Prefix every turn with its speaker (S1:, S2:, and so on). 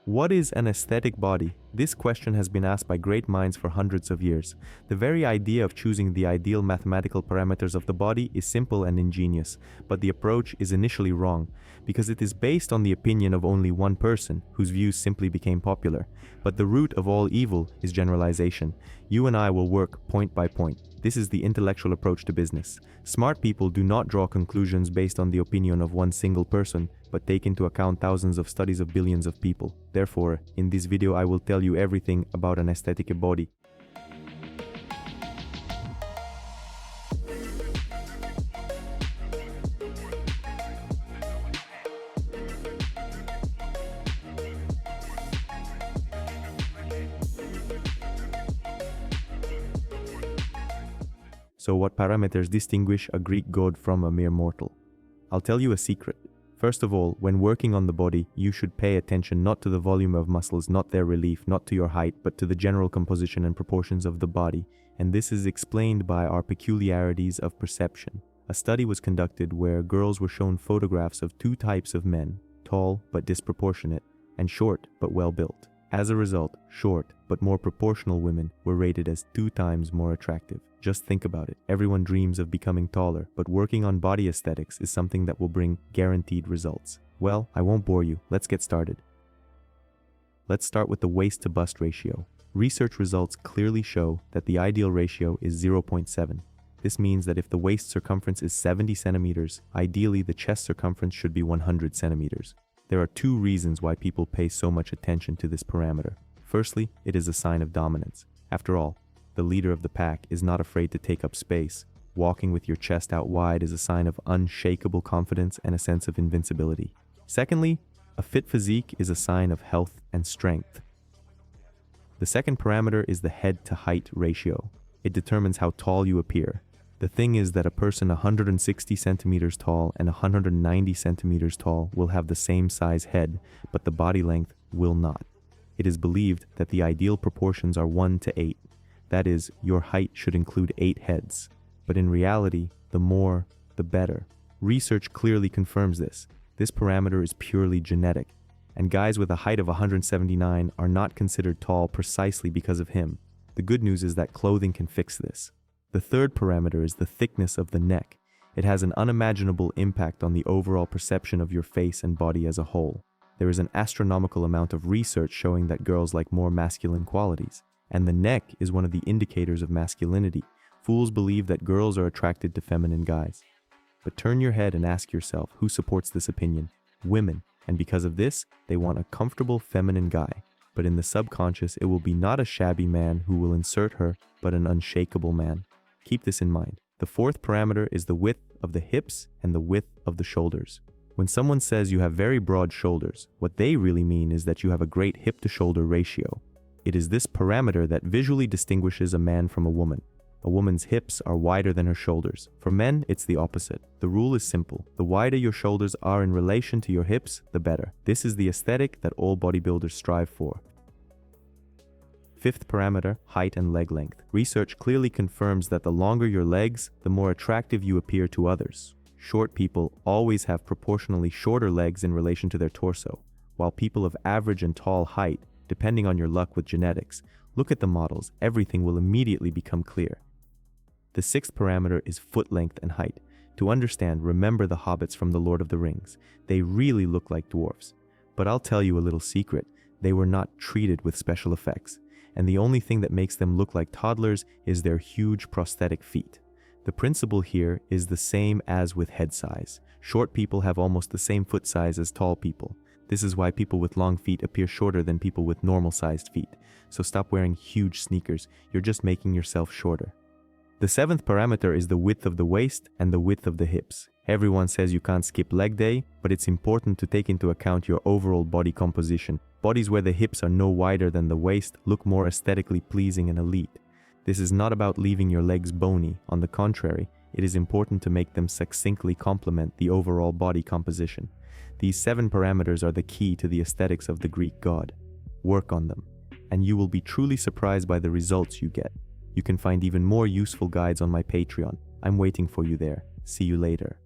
S1: What is an aesthetic body? This question has been asked by great minds for hundreds of years. The very idea of choosing the ideal mathematical parameters of the body is simple and ingenious, but the approach is initially wrong, because it is based on the opinion of only one person, whose views simply became popular. But the root of all evil is generalization. You and I will work point by point. This is the intellectual approach to business. Smart people do not draw conclusions based on the opinion of one single person, but take into account thousands of studies of billions of people. Therefore, in this video I will tell you everything about an aesthetic body. So what parameters distinguish a Greek god from a mere mortal? I'll tell you a secret. First of all, when working on the body, you should pay attention not to the volume of muscles, not their relief, not to your height, but to the general composition and proportions of the body, and this is explained by our peculiarities of perception. A study was conducted where girls were shown photographs of two types of men, tall but disproportionate, and short but well-built. As a result, short but more proportional women were rated as 2 times more attractive. Just think about it. Everyone dreams of becoming taller, but working on body aesthetics is something that will bring guaranteed results. Well, I won't bore you. Let's get started. Let's start with the waist to bust ratio. Research results clearly show that the ideal ratio is 0.7. This means that if the waist circumference is 70 centimeters, ideally the chest circumference should be 100 centimeters. There are 2 reasons why people pay so much attention to this parameter. Firstly, it is a sign of dominance. After all, the leader of the pack is not afraid to take up space. Walking with your chest out wide is a sign of unshakable confidence and a sense of invincibility. Secondly, a fit physique is a sign of health and strength. The second parameter is the head to height ratio. It determines how tall you appear. The thing is that a person 160 centimeters tall and 190 centimeters tall will have the same size head, but the body length will not. It is believed that the ideal proportions are 1 to 8. That is, your height should include 8 heads. But in reality, the more, the better. Research clearly confirms this. This parameter is purely genetic, and guys with a height of 179 are not considered tall precisely because of him. The good news is that clothing can fix this. The third parameter is the thickness of the neck. It has an unimaginable impact on the overall perception of your face and body as a whole. There is an astronomical amount of research showing that girls like more masculine qualities. And the neck is one of the indicators of masculinity. Fools believe that girls are attracted to feminine guys. But turn your head and ask yourself who supports this opinion. Women. And because of this, they want a comfortable feminine guy. But in the subconscious, it will be not a shabby man who will insert her, but an unshakable man. Keep this in mind. The fourth parameter is the width of the hips and the width of the shoulders. When someone says you have very broad shoulders, what they really mean is that you have a great hip-to-shoulder ratio. It is this parameter that visually distinguishes a man from a woman. A woman's hips are wider than her shoulders. For men, it's the opposite. The rule is simple. The wider your shoulders are in relation to your hips, the better. This is the aesthetic that all bodybuilders strive for. Fifth parameter, height and leg length. Research clearly confirms that the longer your legs, the more attractive you appear to others. Short people always have proportionally shorter legs in relation to their torso, while people of average and tall height, depending on your luck with genetics, look at the models, everything will immediately become clear. The sixth parameter is foot length and height. To understand, remember the hobbits from The Lord of the Rings. They really look like dwarfs. But I'll tell you a little secret, they were not treated with special effects. And the only thing that makes them look like toddlers is their huge prosthetic feet. The principle here is the same as with head size. Short people have almost the same foot size as tall people. This is why people with long feet appear shorter than people with normal-sized feet. So stop wearing huge sneakers, you're just making yourself shorter. The seventh parameter is the width of the waist and the width of the hips. Everyone says you can't skip leg day, but it's important to take into account your overall body composition. Bodies where the hips are no wider than the waist look more aesthetically pleasing and elite. This is not about leaving your legs bony. On the contrary, it is important to make them succinctly complement the overall body composition. These 7 parameters are the key to the aesthetics of the Greek god. Work on them, and you will be truly surprised by the results you get. You can find even more useful guides on my Patreon. I'm waiting for you there. See you later.